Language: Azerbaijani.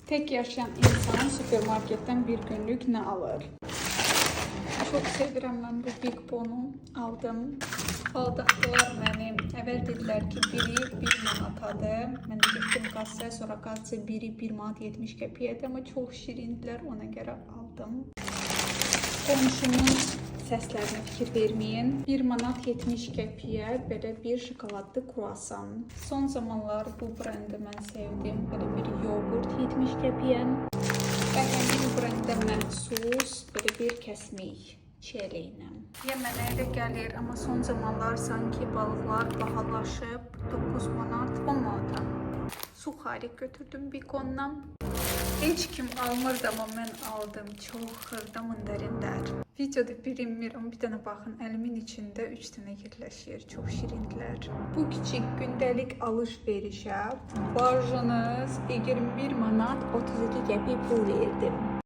Tek yaşayan insan süpermarketten bir günlük ne alır? Çok sevirəm mən bu Big Bon'u. Aldım. Aldatdılar məni. Əvvəl dedilər ki, biri 1 manatadır. Mən də getdim kassaya, sonra kassa biri 1 manat 70 qəpiyədir. Amma çox şirindirlər, ona görə aldım. Qonşumun səslərinə fikir verməyin. 1 manat 70 qəpiyə belə bir şokoladlı kruasan. Son zamanlar bu brendi mən sevdim. Belə bir yoğurt 70 qəpiyə. Və həmin brendə məxsus belə bir kəsmik çiyələyinə. Yemənə elə gəlir, amma son zamanlar sanki balıqlar bahalaşıb. 9 manat 10 manata. Suxarik götürdüm Bikondan. Heç kim almırdı, amma mən aldım. Çox xırda mandarinlər. Videoda bilmirəm, bir dənə baxın, əlimin içində 3 dənə yerləşir. Çox şirindirlər. Bu kiçik gündəlik alış-verişə barjınız 21 manat 32 qəpik pul verdim.